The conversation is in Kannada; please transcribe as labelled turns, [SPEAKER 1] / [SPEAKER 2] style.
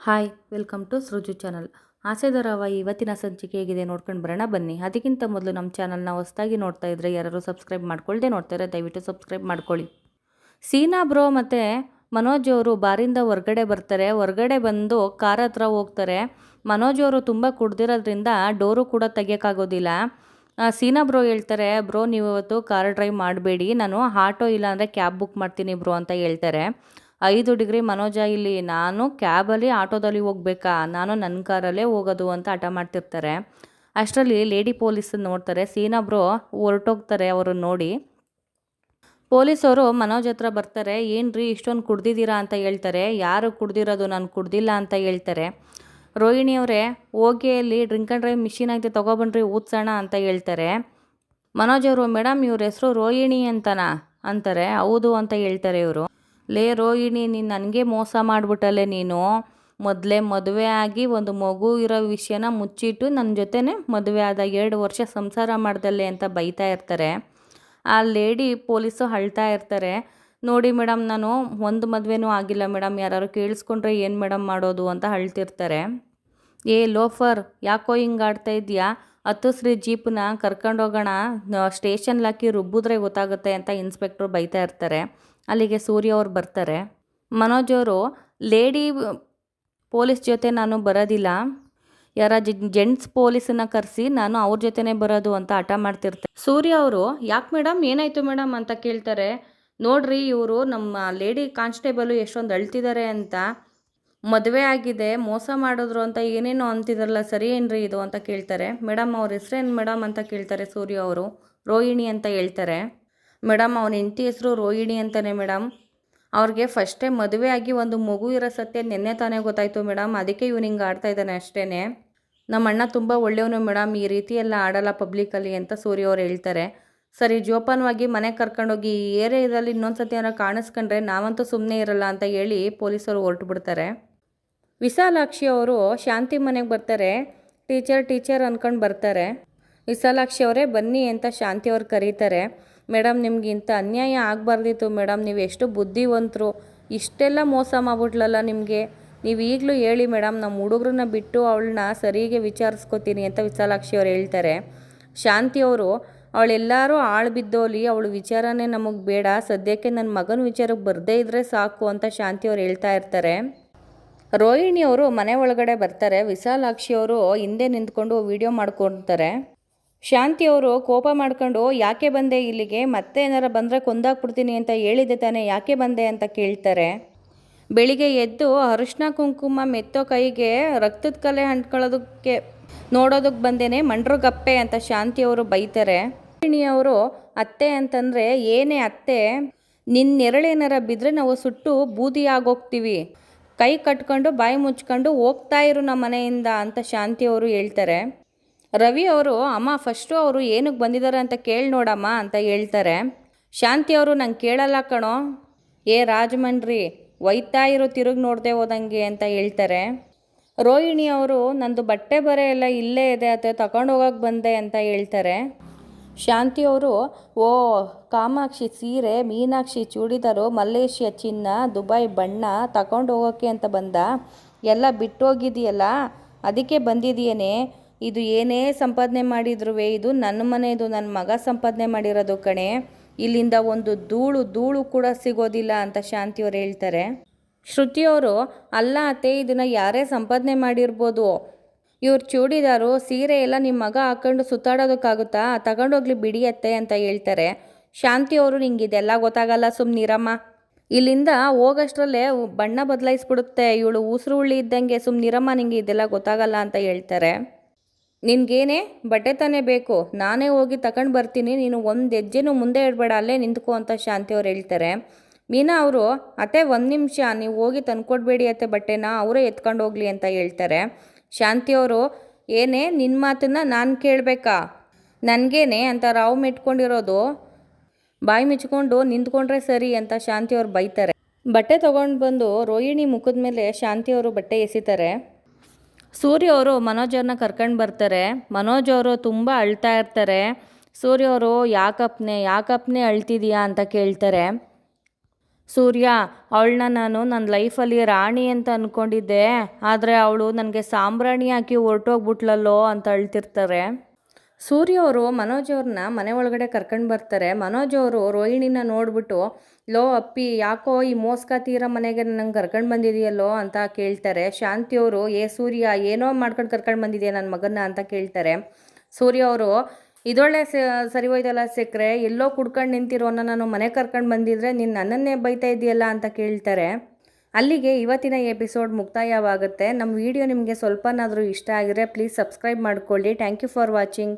[SPEAKER 1] Hi welcome to Sriju channel. Aase ಧಾರಾವಾಹಿ ಇವತ್ತಿನ ಸಂಚಿಕೆ ಹೇಗಿದೆ ನೋಡ್ಕೊಂಡು ಬರೋಣ ಬನ್ನಿ. ಅದಕ್ಕಿಂತ ಮೊದಲು ನಮ್ಮ ಚಾನಲ್ನ ಹೊಸದಾಗಿ ನೋಡ್ತಾ ಇದ್ದರೆ ಯಾರು ಸಬ್ಸ್ಕ್ರೈಬ್ ಮಾಡ್ಕೊಳ್ದೆ ನೋಡ್ತಾರೆ ದಯವಿಟ್ಟು ಸಬ್ಸ್ಕ್ರೈಬ್ ಮಾಡ್ಕೊಳ್ಳಿ. ಸೀನಾ ಬ್ರೋ ಮತ್ತು ಮನೋಜ್ ಅವರು ಬಾರಿಂದ ಹೊರಗಡೆ ಬರ್ತಾರೆ. ಹೊರಗಡೆ ಬಂದು ಕಾರ್ ಹತ್ರ ಹೋಗ್ತಾರೆ. ಮನೋಜ್ ಅವರು ತುಂಬ ಕುಡ್ದಿರೋದ್ರಿಂದ ಡೋರು ಕೂಡ ತೆಗಿಯೋಕ್ಕಾಗೋದಿಲ್ಲ. ಸೀನಾ ಬ್ರೋ ಹೇಳ್ತಾರೆ, ಬ್ರೋ ನೀವು ಇವತ್ತು ಕಾರ್ ಡ್ರೈವ್ ಮಾಡಬೇಡಿ, ನಾನು ಆಟೋ ಇಲ್ಲ ಅಂದರೆ ಕ್ಯಾಬ್ ಬುಕ್ ಮಾಡ್ತೀನಿ ಬ್ರೋ ಅಂತ ಹೇಳ್ತಾರೆ. 5 ಡಿಗ್ರಿ ಮನೋಜ ಇಲ್ಲಿ ನಾನು ಕ್ಯಾಬಲ್ಲಿ ಆಟೋದಲ್ಲಿ ಹೋಗ್ಬೇಕಾ, ನಾನು ನನ್ನ ಕಾರಲ್ಲೇ ಹೋಗೋದು ಅಂತ ಹಠ ಮಾಡ್ತಿರ್ತಾರೆ. ಅಷ್ಟರಲ್ಲಿ ಲೇಡಿ ಪೊಲೀಸನ್ನು ನೋಡ್ತಾರೆ. ಸೀನಾ ಬ್ರೋ ಹೊರಟೋಗ್ತಾರೆ ಅವರನ್ನು ನೋಡಿ. ಪೊಲೀಸವರು ಮನೋಜ್ ಹತ್ರ ಬರ್ತಾರೆ. ಏನ್ರಿ ಇಷ್ಟೊಂದು ಕುಡ್ದಿದ್ದೀರಾ ಅಂತ ಹೇಳ್ತಾರೆ. ಯಾರು ಕುಡ್ದಿರೋದು, ನಾನು ಕುಡ್ದಿಲ್ಲ ಅಂತ ಹೇಳ್ತಾರೆ. ರೋಹಿಣಿ ಅವರೇ ಹೋಗಿ ಅಲ್ಲಿ ಡ್ರಿಂಕ್ ಆ್ಯಂಡ್ ಡ್ರೈವ್ ಮಿಷಿನ್ ಐತೆ ತೊಗೊಬನ್ರಿ ಊದ್ಸೋಣ ಅಂತ ಹೇಳ್ತಾರೆ. ಮನೋಜ್ ಅವರು, ಮೇಡಮ್ ಇವ್ರ ಹೆಸರು ರೋಹಿಣಿ ಅಂತನಾ ಅಂತಾರೆ. ಹೌದು ಅಂತ ಹೇಳ್ತಾರೆ ಇವರು. ಲೇ ರೋಹಿಣಿ, ನೀನು ನನಗೆ ಮೋಸ ಮಾಡಿಬಿಟ್ಟಲ್ಲೇ, ನೀನು ಮೊದಲೇ ಮದುವೆ ಆಗಿ ಒಂದು ಮಗು ಇರೋ ವಿಷಯನ ಮುಚ್ಚಿಟ್ಟು ನನ್ನ ಜೊತೆನೇ ಮದುವೆ ಆದ 2 ವರ್ಷ ಸಂಸಾರ ಮಾಡ್ದಲ್ಲೇ ಅಂತ ಬೈತಾ ಇರ್ತಾರೆ. ಆ ಲೇಡಿ ಪೊಲೀಸು ಅಳ್ತಾ ಇರ್ತಾರೆ. ನೋಡಿ ಮೇಡಮ್, ನಾನು ಒಂದು ಮದುವೆನೂ ಆಗಿಲ್ಲ ಮೇಡಮ್, ಯಾರು ಕೇಳಿಸ್ಕೊಂಡ್ರೆ ಏನು ಮೇಡಮ್ ಮಾಡೋದು ಅಂತ ಅಳ್ತಿರ್ತಾರೆ. ಏ ಲೋಫರ್, ಯಾಕೋ ಹಿಂಗೆ ಆಡ್ತಾ ಇದೆಯಾ, ಹತ್ತಿಸ್ರಿ ಜೀಪನ್ನ ಕರ್ಕೊಂಡೋಗೋಣ, ಸ್ಟೇಷನ್ಗೆ ಹಾಕಿ ರುಬ್ಬಿದ್ರೆ ಗೊತ್ತಾಗುತ್ತೆ ಅಂತ ಇನ್ಸ್ಪೆಕ್ಟ್ರು ಬೈತಾ ಇರ್ತಾರೆ. ಅಲ್ಲಿಗೆ ಸೂರ್ಯ ಅವ್ರು ಬರ್ತಾರೆ. ಮನೋಜ್ ಅವರು, ಲೇಡಿ ಪೊಲೀಸ್ ಜೊತೆ ನಾನು ಬರೋದಿಲ್ಲ, ಯಾರ ಜೆಂಟ್ಸ್ ಪೊಲೀಸನ್ನ ಕರೆಸಿ ನಾನು ಅವ್ರ ಜೊತೆನೇ ಬರೋದು ಅಂತ ಹಠ ಮಾಡ್ತಿರ್ತಾರೆ. ಸೂರ್ಯ ಅವರು, ಯಾಕೆ ಮೇಡಮ್ ಏನಾಯಿತು ಮೇಡಮ್ ಅಂತ ಕೇಳ್ತಾರೆ. ನೋಡ್ರಿ ಇವರು ನಮ್ಮ ಲೇಡಿ ಕಾನ್ಸ್ಟೇಬಲು ಎಷ್ಟೊಂದು ಅಳ್ತಿದ್ದಾರೆ ಅಂತ, ಮದುವೆ ಆಗಿದೆ ಮೋಸ ಮಾಡಿದ್ರು ಅಂತ ಏನೇನೋ ಅಂತಿದಾರಲ್ಲ, ಸರಿ ಏನ್ರಿ ಇದು ಅಂತ ಕೇಳ್ತಾರೆ. ಮೇಡಮ್ ಅವ್ರ ಹೆಸ್ರೇನು ಮೇಡಮ್ ಅಂತ ಕೇಳ್ತಾರೆ ಸೂರ್ಯ ಅವರು. ರೋಹಿಣಿ ಅಂತ ಹೇಳ್ತಾರೆ. ಮೇಡಮ್ ಅವನ ಹೆಂಡತಿ ಹೆಸರು ರೋಹಿಣಿ ಅಂತಲೇ ಮೇಡಮ್, ಅವ್ರಿಗೆ ಫಸ್ಟೇ ಮದುವೆ ಆಗಿ ಒಂದು ಮಗು ಇರೋ ಸತ್ಯ ನಿನ್ನೆ ತಾನೇ ಗೊತ್ತಾಯಿತು ಮೇಡಮ್, ಅದಕ್ಕೆ ಇವನು ಹಿಂಗೆ ಆಡ್ತಾ ಇದ್ದಾನೆ ಅಷ್ಟೇ. ನಮ್ಮ ಅಣ್ಣ ತುಂಬ ಒಳ್ಳೆಯವನು ಮೇಡಮ್, ಈ ರೀತಿ ಎಲ್ಲ ಆಡಲ್ಲ ಪಬ್ಲಿಕಲ್ಲಿ ಅಂತ ಸೂರ್ಯ ಅವ್ರು ಹೇಳ್ತಾರೆ. ಸರಿ ಜೋಪಾನವಾಗಿ ಮನೆಗೆ ಕರ್ಕೊಂಡೋಗಿ, ಈ ಏರಿಯಾದಲ್ಲಿ ಇನ್ನೊಂದು ಸತಿ ಏನಾರು ಕಾಣಿಸ್ಕೊಂಡ್ರೆ ನಾವಂತೂ ಸುಮ್ಮನೆ ಇರಲ್ಲ ಅಂತ ಹೇಳಿ ಪೊಲೀಸರು ಹೊರಟು ಬಿಡ್ತಾರೆ. ವಿಶಾಲಾಕ್ಷಿ ಅವರು ಶಾಂತಿ ಮನೆಗೆ ಬರ್ತಾರೆ. ಟೀಚರ್ ಅಂದ್ಕೊಂಡು ಬರ್ತಾರೆ. ವಿಶಾಲಾಕ್ಷಿ ಅವರೇ ಬನ್ನಿ ಅಂತ ಶಾಂತಿ ಅವ್ರು ಕರೀತಾರೆ. ಮೇಡಮ್ ನಿಮ್ಗೆ ಇಂಥ ಅನ್ಯಾಯ ಆಗಬಾರ್ದಿತ್ತು ಮೇಡಮ್, ನೀವು ಎಷ್ಟು ಬುದ್ಧಿವಂತರು, ಇಷ್ಟೆಲ್ಲ ಮೋಸ ಮಾಡ್ಬಿಟ್ಲಲ್ಲ ನಿಮಗೆ, ನೀವು ಈಗಲೂ ಹೇಳಿ ಮೇಡಮ್, ನಮ್ಮ ಹುಡುಗ್ರನ್ನ ಬಿಟ್ಟು ಅವಳನ್ನ ಸರಿಗೆ ವಿಚಾರಿಸ್ಕೋತೀನಿ ಅಂತ ವಿಶಾಲಾಕ್ಷಿ ಅವ್ರು ಹೇಳ್ತಾರೆ. ಶಾಂತಿ ಅವರು, ಅವಳೆಲ್ಲರೂ ಆಳು ಬಿದ್ದೋಲಿ, ಅವಳು ವಿಚಾರನೇ ನಮಗೆ ಬೇಡ, ಸದ್ಯಕ್ಕೆ ನನ್ನ ಮಗನ ವಿಚಾರಕ್ಕೆ ಬರದೇ ಇದ್ದರೆ ಸಾಕು ಅಂತ ಶಾಂತಿ ಅವ್ರು ಹೇಳ್ತಾ ಇರ್ತಾರೆ. ರೋಹಿಣಿ ಅವರು ಮನೆ ಒಳಗಡೆ ಬರ್ತಾರೆ. ವಿಶಾಲಾಕ್ಷಿ ಅವರು ಹಿಂದೆ ನಿಂತ್ಕೊಂಡು ವಿಡಿಯೋ ಮಾಡ್ಕೊತಾರೆ. ಶಾಂತಿ ಅವರು ಕೋಪ ಮಾಡ್ಕೊಂಡು, ಯಾಕೆ ಬಂದೆ ಇಲ್ಲಿಗೆ, ಮತ್ತೆ ಏನಾರ ಬಂದರೆ ಕೊಂದಾಕ್ಬಿಡ್ತೀನಿ ಅಂತ ಹೇಳಿದೆ ತಾನೇ, ಯಾಕೆ ಬಂದೆ ಅಂತ ಕೇಳ್ತಾರೆ. ಬೆಳಿಗ್ಗೆ ಎದ್ದು ಅರಿಶಿನ ಕುಂಕುಮ ಮೆತ್ತೋ ಕೈಗೆ ರಕ್ತದ ಕಲೆ ಅಂಟ್ಕೊಳ್ಳೋದಕ್ಕೆ ನೋಡೋದಕ್ಕೆ ಬಂದೇನೆ ಮಂಡ್ರಗಪ್ಪೆ ಅಂತ ಶಾಂತಿ ಅವರು ಬೈತಾರೆ. ರೋಹಿಣಿಯವರು, ಅತ್ತೆ ಅಂತಂದರೆ ಏನೇ ಅತ್ತೆ, ನಿನ್ನ ನೆರಳೇನಾರ ಬಿದ್ದರೆ ನಾವು ಸುಟ್ಟು ಬೂದಿ ಆಗೋಗ್ತೀವಿ, ಕೈ ಕಟ್ಕೊಂಡು ಬಾಯಿ ಮುಚ್ಕೊಂಡು ಹೋಗ್ತಾ ಇರು ನಮ್ಮ ಮನೆಯಿಂದ ಅಂತ ಶಾಂತಿ ಅವರು ಹೇಳ್ತಾರೆ. ರವಿ ಅವರು, ಅಮ್ಮ ಫಸ್ಟು ಅವರು ಏನಕ್ಕೆ ಬಂದಿದ್ದಾರೆ ಅಂತ ಕೇಳಿ ನೋಡಮ್ಮ ಅಂತ ಹೇಳ್ತಾರೆ. ಶಾಂತಿ ಅವರು, ನಂಗೆ ಕೇಳಲ್ಲ ಕಣೋ, ಏ ರಾಜಮಂಡ್ರಿ ಒಯ್ತಾ ಇರೋ ತಿರುಗಿ ನೋಡದೆ ಹೋದಂಗೆ ಅಂತ ಹೇಳ್ತಾರೆ. ರೋಹಿಣಿ ಅವರು, ನಂದು ಬಟ್ಟೆ ಬರೆ ಎಲ್ಲ ಇಲ್ಲೇ ಇದೆ ಅತ್ತೆ, ತಗೊಂಡು ಹೋಗೋಕೆ ಬಂದೆ ಅಂತ ಹೇಳ್ತಾರೆ. ಶಾಂತಿ ಅವರು, ಓ ಕಾಮಾಕ್ಷಿ ಸೀರೆ, ಮೀನಾಕ್ಷಿ ಚೂಡಿದಾರು, ಮಲೇಷಿಯಾ ಚಿನ್ನ, ದುಬೈ ಬಣ್ಣ ತಗೊಂಡು ಹೋಗೋಕ್ಕೆ ಅಂತ ಬಂದ, ಎಲ್ಲ ಬಿಟ್ಟೋಗಿದೆಯಲ್ಲ ಅದಕ್ಕೆ ಬಂದಿದೆಯೇನೆ, ಇದು ಏನೇ ಸಂಪಾದನೆ ಮಾಡಿದ್ರು ಇದು ನನ್ನ ಮನೆ, ಇದು ನನ್ನ ಮಗ ಸಂಪಾದನೆ ಮಾಡಿರೋದು ಕಣೆ, ಇಲ್ಲಿಂದ ಒಂದು ಧೂಳು ಕೂಡ ಸಿಗೋದಿಲ್ಲ ಅಂತ ಶಾಂತಿಯವ್ರು ಹೇಳ್ತಾರೆ. ಶ್ರುತಿಯವರು, ಅಲ್ಲ ಅತ್ತೆ, ಇದನ್ನು ಯಾರೇ ಸಂಪಾದನೆ ಮಾಡಿರ್ಬೋದು, ಇವ್ರು ಚೂಡಿದಾರು ಸೀರೆ ಎಲ್ಲ ನಿಮ್ಮ ಮಗ ಹಾಕೊಂಡು ಸುತ್ತಾಡೋದಕ್ಕಾಗುತ್ತಾ, ತಗೊಂಡೋಗ್ಲಿ ಬಿಡಿಯತ್ತೆ ಅಂತ ಹೇಳ್ತಾರೆ. ಶಾಂತಿಯವರು, ನಿಂಗೆ ಇದೆಲ್ಲ ಗೊತ್ತಾಗಲ್ಲ, ಸುಮ್ಮನಿರಮ್ಮ, ಇಲ್ಲಿಂದ ಹೋಗೋಷ್ಟರಲ್ಲೇ ಬಣ್ಣ ಬದಲಾಯಿಸ್ಬಿಡುತ್ತೆ ಇವಳು, ಉಸಿರು ಉಳ್ಳಿ ಇದ್ದಂಗೆ, ಸುಮ್ಮನಿರಮ್ಮ, ನಿಂಗೆ ಇದೆಲ್ಲ ಗೊತ್ತಾಗಲ್ಲ ಅಂತ ಹೇಳ್ತಾರೆ. ನಿನಗೇನೆ ಬಟ್ಟೆ ತಾನೇ ಬೇಕು, ನಾನೇ ಹೋಗಿ ತಗೊಂಡು ಬರ್ತೀನಿ, ನೀನು ಒಂದು ಹೆಜ್ಜೆನೂ ಮುಂದೆ ಇಡಬೇಡ, ಅಲ್ಲೇ ನಿಂತ್ಕೋ ಅಂತ ಶಾಂತಿಯವ್ರು ಹೇಳ್ತಾರೆ. ಮೀನಾ ಅವರು, ಅತ್ತೆ 1 ನಿಮಿಷ, ನೀವು ಹೋಗಿ ತಂದ್ಕೊಡ್ಬೇಡಿ ಅತ್ತೆ ಬಟ್ಟೆನ, ಅವರೇ ಎತ್ಕೊಂಡು ಹೋಗ್ಲಿ ಅಂತ ಹೇಳ್ತಾರೆ. ಶಾಂತಿಯವರು, ಏನೇ ನಿನ್ನ ಮಾತನ್ನು ನಾನು ಕೇಳಬೇಕಾ, ನನಗೇನೆ ಅಂತ ರಾವು ಮೆಟ್ಕೊಂಡಿರೋದು, ಬಾಯಿ ಮುಚ್ಕೊಂಡು ನಿಂತ್ಕೊಂಡ್ರೆ ಸರಿ ಅಂತ ಶಾಂತಿಯವ್ರು ಬೈತಾರೆ. ಬಟ್ಟೆ ತೊಗೊಂಡು ಬಂದು ರೋಹಿಣಿ ಮುಖದ ಮೇಲೆ ಶಾಂತಿಯವರು ಬಟ್ಟೆ ಎಸಿತಾರೆ. ಸೂರ್ಯ ಅವರು ಮನೋಜ್ ಅವ್ರನ್ನ ಕರ್ಕೊಂಡು ಬರ್ತಾರೆ. ಮನೋಜ್ ಅವರು ತುಂಬ ಅಳ್ತಾ ಇರ್ತಾರೆ. ಸೂರ್ಯ ಅವರು, ಯಾಕಪ್ಪನೇ ಅಳ್ತಿದೀಯಾ ಅಂತ ಕೇಳ್ತಾರೆ. ಸೂರ್ಯ, ಅವಳನ್ನ ನಾನು ನನ್ನ ಲೈಫಲ್ಲಿ ರಾಣಿ ಅಂತ ಅಂದ್ಕೊಂಡಿದ್ದೆ, ಆದರೆ ಅವಳು ನನಗೆ ಸಾಂಬ್ರಾಣಿ ಹಾಕಿ ಹೊರಟೋಗ್ಬಿಟ್ಲಲ್ಲೋ ಅಂತ ಅಳ್ತಿರ್ತಾರೆ. ಸೂರ್ಯ ಅವರು ಮನೋಜ್ ಅವ್ರನ್ನ ಮನೆ ಒಳಗಡೆ ಕರ್ಕೊಂಡು ಬರ್ತಾರೆ. ಮನೋಜ್ ಅವರು ರೋಹಿಣಿನ ನೋಡ್ಬಿಟ್ಟು, ಲೋ ಅಪ್ಪಿ, ಯಾಕೋ ಈ ಮೋಸ್ಕ ತೀರ ಮನೆಗೆ ನಂಗೆ ಕರ್ಕೊಂಡು ಬಂದಿದೆಯಲ್ಲೋ ಅಂತ ಕೇಳ್ತಾರೆ. ಶಾಂತಿಯವರು, ಏ ಸೂರ್ಯ, ಏನೋ ಮಾಡ್ಕೊಂಡು ಕರ್ಕೊಂಡು ಬಂದಿದೆಯಾ ನನ್ನ ಮಗನ್ನ ಅಂತ ಕೇಳ್ತಾರೆ. ಸೂರ್ಯ ಅವರು, ಇದೊಳ್ಳೆ ಸರಿ ಹೋಯ್ತಲ್ಲ ಸಿಕ್ಕರೆ, ಎಲ್ಲೋ ಕುಡ್ಕೊಂಡು ನಿಂತಿರೋನ ನಾನು ಮನೆ ಕರ್ಕೊಂಡು ಬಂದಿದ್ರೆ ನೀನು ನನ್ನನ್ನೇ ಬೈತಾ ಇದೆಯಲ್ಲ ಅಂತ ಕೇಳ್ತಾರೆ. ಅಲ್ಲಿಗೆ ಇವತ್ತಿನ ಎಪಿಸೋಡ್ ಮುಕ್ತಾಯವಾಗುತ್ತೆ. ನಮ್ಮ ವಿಡಿಯೋ ನಿಮಗೆ ಸ್ವಲ್ಪನಾದರೂ ಇಷ್ಟ ಆಗಿದ್ರೆ ಪ್ಲೀಸ್ ಸಬ್ಸ್ಕ್ರೈಬ್ ಮಾಡ್ಕೊಳ್ಳಿ. Thank you for watching.